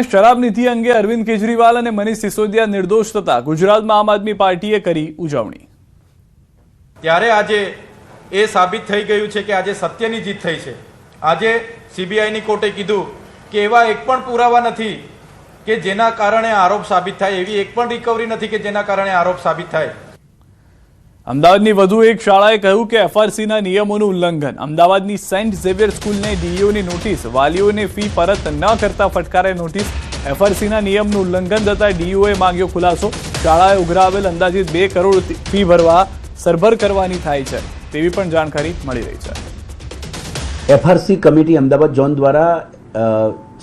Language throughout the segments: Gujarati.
દિલ્હીમાં શરાબ નીતિ અંગે અરવિંદ કેજરીવાલ અને મનીષ સિસોદિયા નિર્દોષ થતા ગુજરાતમાં આમ આદમી પાર્ટીએ કરી ઉજવણી। ત્યારે આજે એ સાબિત થઈ ગયું છે કે આજે સત્યની જીત થઈ છે। આજે સીબીઆઈની કોર્ટે કીધું કે એવા એક પણ પુરાવા નથી કે જેના કારણે આરોપ સાબિત થાય, એવી એક પણ રિકવરી નથી કે જેના કારણે આરોપ સાબિત થાય। અમદાવાદની વધુ એક શાળાએ કહ્યું કે એફઆરસીના નિયમોનું ઉલ્લંઘન। અમદાવાદની સેન્ટ ઝેવિયર સ્કૂલને ડીઈઓની નોટિસ, વાલીઓને ફી પરત ન કરતા ફટકારે નોટિસ। એફઆરસીના નિયમનું ઉલ્લંઘન થતા ડીઈઓએ માંગ્યો ખુલાસો। શાળાએ ઉઘરાવેલ અંદાજિત 2 કરોડ ફી ભરવા સરભર કરવાની થાય છે તેવી પણ જાણકારી મળી રહી છે। એફઆરસી કમિટી અમદાવાદ ઝોન દ્વારા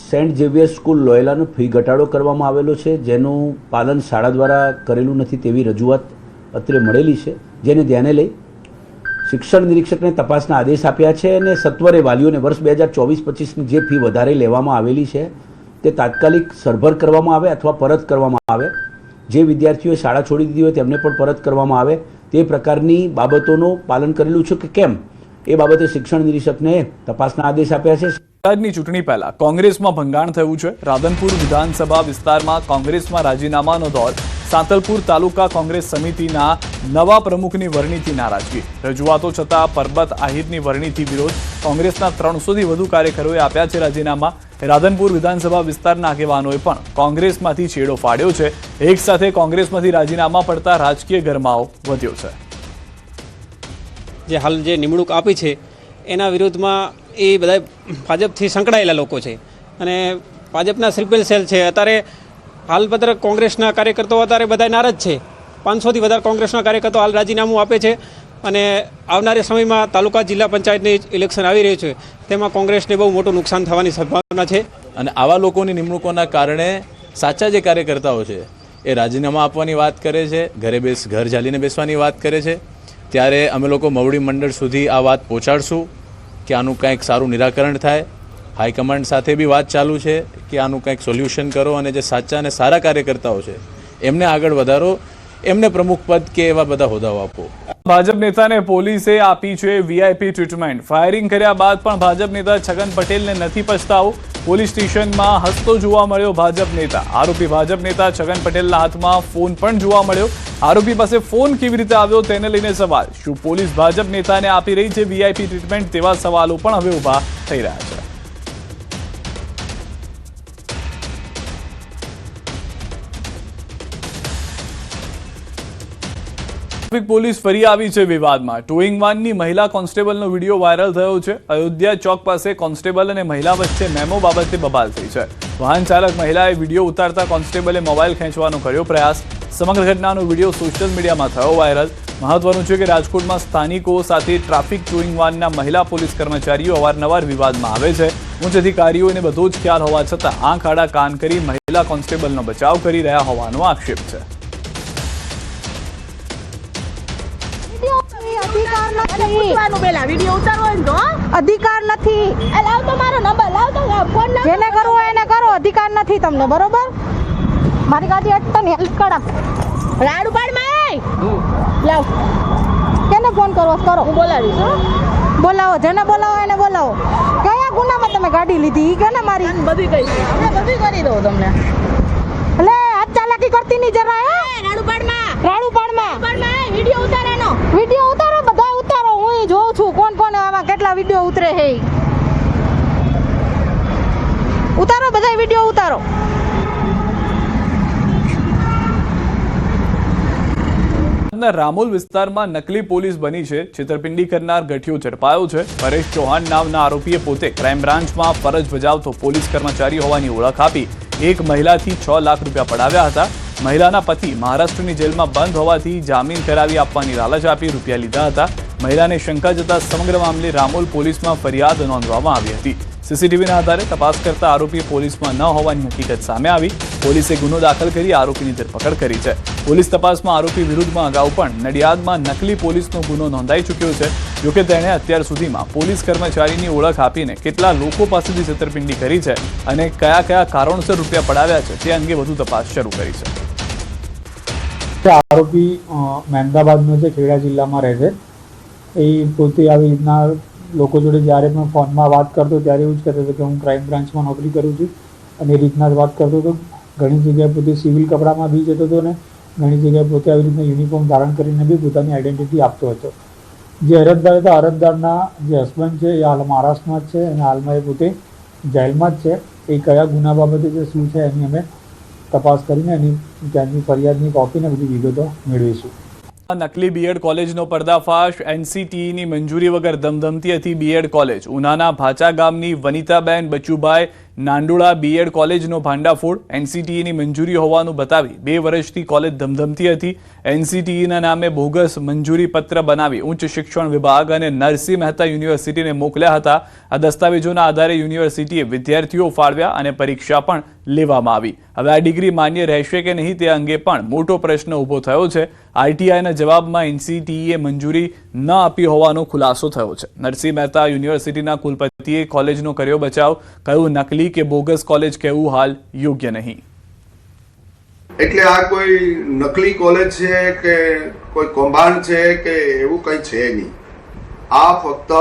સેન્ટ ઝેવિયર સ્કૂલ લોયલાનો ફી ઘટાડો કરવામાં આવેલો છે, જેનું પાલન શાળા દ્વારા કરેલું નથી તેવી રજૂઆત અત્રે મળેલી છે, જેને ધ્યાને લઈ શિક્ષણ નિરીક્ષકને તપાસના આદેશ આપ્યા છે અને સત્વરે વાલીઓને વર્ષ 2024-25ની જે ફી વધારે લેવામાં આવેલી છે તે તાત્કાલિક સરભર કરવામાં આવે અથવા પરત કરવામાં આવે। જે વિદ્યાર્થીઓએ શાળા છોડી દીધી હોય તેમને પણ પરત કરવામાં આવે તે પ્રકારની બાબતોનું પાલન કરેલું છે કે કેમ એ બાબતે શિક્ષણ નિરીક્ષકને તપાસના આદેશ આપ્યા છે। રાજ્યની ચૂંટણી પહેલા કોંગ્રેસમાં ભંગાણ થયું છે। રાધનપુર વિધાનસભા વિસ્તારમાં કોંગ્રેસમાં રાજીનામાનો દોર। સાંતલપુર તાલુકા કોંગ્રેસ સમિતિના નવા પ્રમુખની વરણીથી નારાજગી। રજૂઆતો છતાં પરબત આહિરની વરણીથી વિરોધ। કોંગ્રેસના 300થી વધુ કાર્યકરોએ આપ્યા છે રાજીનામા। રાધનપુર વિધાનસભા વિસ્તારના આગેવાનોએ પણ કોંગ્રેસમાંથી છેડો ફાડ્યો છે। એક સાથે કોંગ્રેસમાંથી રાજીનામા પડતા રાજકીય ગરમાવો વધ્યો છે। જે હાલ જે નિમણૂક આપી છે એના વિરોધમાં એ બધા ભાજપથી સંકળાયેલા લોકો છે અને ભાજપના સ્લીપર સેલ છે। અત્યારે હાલ બધા કોંગ્રેસના કાર્યકર્તાઓ અત્યારે બધા નારાજ છે। 500થી વધારે કોંગ્રેસના કાર્યકર્તાઓ હાલ રાજીનામું આપે છે અને આવનારા સમયમાં તાલુકા જિલ્લા પંચાયતની ઇલેક્શન આવી રહ્યું છે, તેમાં કોંગ્રેસને બહુ મોટું નુકસાન થવાની સંભાવના છે। અને આવા લોકોની નિમણૂકોના કારણે સાચા જે કાર્યકર્તાઓ છે એ રાજીનામા આપવાની વાત કરે છે, ઘર ઝાલીને બેસવાની વાત કરે છે। ત્યારે અમે લોકો મવડી મંડળ સુધી આ વાત પહોંચાડશું કે આનું કંઈક સારું નિરાકરણ થાય। હાઈકમાન્ડ સાથે બી વાત ચાલુ છે કે આનું કંઈક સોલ્યુશન કરો અને જે સાચા અને સારા કાર્યકર્તાઓ છે એમને આગળ વધારો, એમને પ્રમુખ પદ કે એવા બધા હોદ્દાઓ આપો। ભાજપ નેતાને પોલીસે આપી છે વીઆઈપી ટ્રીટમેન્ટ। ફાયરિંગ કર્યા બાદ પણ ભાજપ નેતા છગન પટેલને નથી પછતાવો। પોલીસ સ્ટેશનમાં હસતો જોવા મળ્યો ભાજપ નેતા। આરોપી ભાજપ નેતા છગન પટેલના હાથમાં ફોન પણ જોવા મળ્યો। આરોપી પાસે ફોન કેવી રીતે આવ્યો તેને લઈને સવાલ। શું પોલીસ ભાજપ નેતાને આપી રહી છે વીઆઈપી ટ્રીટમેન્ટ? તેવા સવાલો પણ હવે ઊભા થઈ રહ્યા છે। ટ્રાફિક પોલીસ ફરી આવી છે વિવાદમાં। ટોઈંગ વાનની મહિલા કોન્સ્ટેબલનો વિડીયો વાયરલ થયો છે। અયોધ્યા ચોક પાસે કોન્સ્ટેબલ અને મહિલા વચ્ચે મેમો બાબતે બબાલ થઈ છે। વાહન ચાલક મહિલાએ વિડીયો ઉતારતા કોન્સ્ટેબલે મોબાઈલ ખેંચવાનો કર્યો પ્રયાસ। સમગ્ર ઘટનાનો વિડીયો સોશિયલ મીડિયામાં થયો વાયરલ। મહત્વનું છે કે રાજકોટમાં સ્થાનિકો સાથે ટ્રાફિક ટોઈંગ વાનના મહિલા પોલીસ કર્મચારીઓ અવારનવાર વિવાદમાં આવે છે। ઉચ્ચ અધિકારીઓને બધો જ ખ્યાલ હોવા છતાં આંખ આડા કાન કરી મહિલા કોન્સ્ટેબલનો બચાવ કરી રહ્યા હોવાનો આક્ષેપ છે। અધિકાર નથી, જેને કરવું હોય એને કરો, અધિકાર નથી તમને, બરોબર? મારી ગાડી તને હેલ્પ કરા રાડુ પાડમાં લાવ, કેને ફોન કરવો કરો, હું બોલાવીશ। બોલાવો, જેને બોલાવો એને બોલાવો। કયા ગુનામાં તમે ગાડી લીધી? કે ને મારી બધી કઈ બધી કરી દઉં તમને। એટલે હાથ ચાલાકી કરતી નહીં જરા। રાડુ પાડમાં વિડિયો ઉતારવાનો, વિડિયો ઉતારો, બધા ઉતારો, હું જોઉં છું કોણ કોણ આવા કેટલા વિડિયો ઉતરે છે। ઉતારો, બધા વિડિયો ઉતારો। રામોલ વિસ્તારમાં નકલી પોલીસ બની છે। છેતરપિંડી કરનાર ગઠિયો ઝડપાયો છે। પરેશ ચૌહાણ નામના આરોપીએ પોતે ક્રાઇમ બ્રાન્ચમાં ફરજ બજાવતો પોલીસ કર્મચારી હોવાની ઓળખ આપી એક મહિલાથી 6 લાખ રૂપિયા પડાવ્યા હતા। મહિલાના પતિ મહારાષ્ટ્રની જેલમાં બંધ હોવાથી જામીન કરાવી આપવાની લાલચ આપી રૂપિયા લીધા હતા। મહિલાને શંકા જતા સમગ્ર મામલે રામોલ પોલીસમાં ફરિયાદ નોંધવામાં આવી હતી। સીસીટીવીના આધારે તપાસ કરતા આરોપી પોલીસમાં ન હોવાની હકીકત સામે આવી। પોલીસે ગુનો દાખલ કરી આરોપીની ધરપકડ કરી છે। પોલીસ તપાસમાં આરોપી વિરુદ્ધમાં અગાઉ પણ નડિયાદમાં નકલી પોલીસનો ગુનો નોંધાઈ ચૂક્યો છે। જોકે તેણે અત્યાર સુધીમાં પોલીસ કર્મચારીની ઓળખ આપીને કેટલા લોકો પાસેથી છેતરપિંડી કરી છે અને કયા કયા કારણોસર રૂપિયા પડાવ્યા છે તે અંગે વધુ તપાસ શરૂ કરી છે। આરોપી મહેમદાબાદનો છે, ખેડા જિલ્લામાં રહે છે। એ પોતે આવી રીતના લોકો જોડે જ્યારે પણ ફોનમાં વાત કરતો ત્યારે એવું જ કહેતો હતો કે હું ક્રાઇમ બ્રાન્ચમાં નોકરી કરું છું અને એ રીતના જ વાત કરતો હતો. ઘણી જગ્યાએ પોતે સિવિલ કપડામાં બી જતો હતો ને ઘણી જગ્યાએ પોતે આવી રીતના યુનિફોર્મ ધારણ કરીને બી પોતાની આઈડેન્ટિટી આપતો હતો. જે અરજદાર હતા, અરજદારના જે હસબન્ડ છે એ હાલ મહારાષ્ટ્રમાં જ છે અને હાલમાં એ પોતે જેલમાં જ છે. એ કયા ગુના બાબતે જે શું છે એની અમે તપાસ કરીને એની ત્યાંની ફરિયાદની કોપીને બધી વિગતો મેળવીશું. નકલી બીએડ કોલેજનો પર્દાફાશ. એનસીટીઈની મંજૂરી વગર ધમધમતી હતી બીએડ કોલેજ. ઉનાના ભાચા ગામની વનિતાબેન બચુભાઈ નાંદોળા બીએડ કોલેજનો ભાંડાફોડ. એનસીટીઈની મંજૂરી હોવાનું બતાવી 2 વર્ષથી કોલેજ ધમધમતી હતી. એનસીટીઈના નામે બોગસ મંજૂરી પત્ર બનાવી ઉચ્ચ શિક્ષણ વિભાગ અને નરસિંહ મહેતા યુનિવર્સિટીને મોકલ્યા હતા. આ દસ્તાવેજોના આધારે યુનિવર્સિટીએ વિદ્યાર્થીઓ ફાળવ્યા અને પરીક્ષા પણ લેવામાં આવી. હવે આ ડિગ્રી માન્ય રહેશે કે નહીં તે અંગે પણ મોટો પ્રશ્ન ઊભો થયો છે. આરટીઆઈના જવાબમાં એનસીટીઈએ મંજૂરી ન આપી હોવાનો ખુલાસો થયો છે. નરસિંહ મહેતા યુનિવર્સિટીના કુલપતિએ કોલેજનો કર્યો બચાવ. કહ્યું નકલી કે બોગસ કોલેજ કહેવું હાલ યોગ્ય નહીં. એટલે આ કોઈ નકલી કોલેજ છે કે કોઈ કૌભાંડ છે કે એવું કંઈ છે નહીં. આ ફક્ત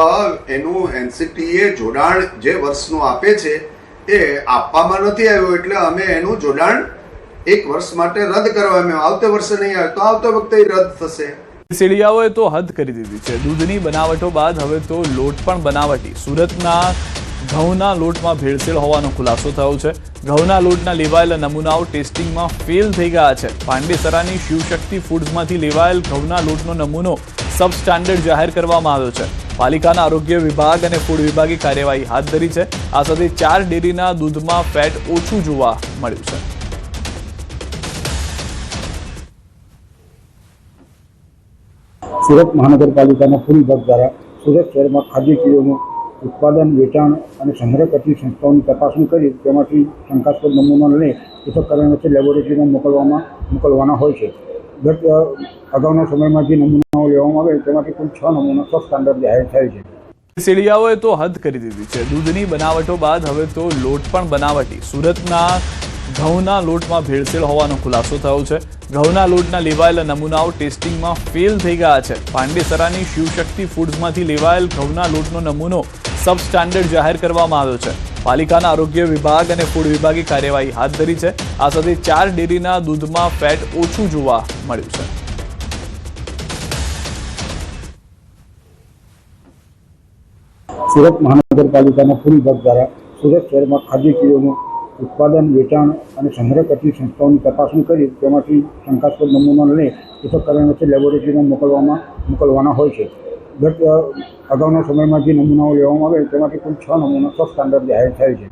એનું એનસીટીએ જોડાણ જે વર્ષનું આપે છે એ આપવામાં નથી આવ્યું એટલે અમે એનું જોડાણ 1 વર્ષ માટે રદ કરવા એમ આવતે વર્ષે નહીં આવે તો આવતા વખતે રદ થશે. શેડિયાઓએ તો હદ કરી દીધી છે. દૂધની બનાવટો બાદ હવે તો લોટ પણ બનાવટી. સુરતના ઘઉંના લોટમાં ભેળસેળ હોવાનો ખુલાસો થયો છે. ઘઉંના લોટના લેવાયેલા નમૂનાઓ ટેસ્ટિંગમાં ફેલ થઈ ગયા છે. પાંડેસરાની શિવશક્તિ ફૂડ્સમાંથી લેવાયેલ ઘઉંના લોટનો નમૂનો સબ સ્ટાન્ડર્ડ જાહેર કરવામાં આવ્યો છે. પાલિકાના આરોગ્ય વિભાગ અને ફૂડ વિભાગે કાર્યવાહી હાથ ધરી છે. આ સાથે 4 ડેરીના દૂધમાં ફેટ ઓછું જોવા મળ્યું છે. સુરત મહાનગરપાલિકાના ફૂડ વિભાગ દ્વારા સુરત શહેરમાં ખાદ્ય ચીજોનું ઉત્પાદન, વેચાણ અને સંગ્રહ કરતી સંસ્થાઓની તપાસણી કરી તેમાંથી શંકાસ્પદ નમૂના લઈ પૃથ્થકરણ વચ્ચે લેબોરેટરીમાં મોકલવાના હોય છે. ગત અગાઉના સમયમાં જે નમૂનાઓ લેવામાં આવે તેમાંથી કુલ 6 નમૂના સબ સ્ટાન્ડર્ડ જાહેર થાય છે. શેડિયાઓએ તો હદ કરી દીધી છે. દૂધની બનાવટો બાદ હવે તો લોટ પણ બનાવટી. સુરતના ઘઉંના લોટમાં ભેળસેળ હોવાનો ખુલાસો થયો છે. ઘઉંના લોટના લેવાયેલા નમૂનાઓ ટેસ્ટિંગમાં ફેલ થઈ ગયા છે. પાંડેસરાની શિવશક્તિ ફૂડ્સમાંથી લેવાયેલ ઘઉંના લોટનો નમૂનો સબ સ્ટાન્ડર્ડ જાહેર કરવામાં આવ્યો છે. પાલિકાના આરોગ્ય વિભાગ અને ફૂડ વિભાગે કાર્યવાહી હાથ ધરી છે. આ સાથે 4 ડેરીના દૂધમાં ફેટ ઓછું જોવા મળ્યું છે. સુરત મહાનગરપાલિકાના ફૂડ વિભાગ દ્વારા સુરત શહેરમાં ખાદ્ય ચીજોનું ઉત્પાદન, વેચાણ અને સંગ્રહ કરતી સંસ્થાઓની તપાસણી કરી તેમાંથી શંકાસ્પદ નમૂના લઈ પૃથ્થકરણ વચ્ચે લેબોરેટરીમાં મોકલવાના હોય છે. ગત અગાઉના સમયમાં જે નમૂનાઓ લેવામાં આવે તેમાંથી કુલ 6 નમૂના સબ સ્ટાન્ડર્ડ જાહેર થાય છે.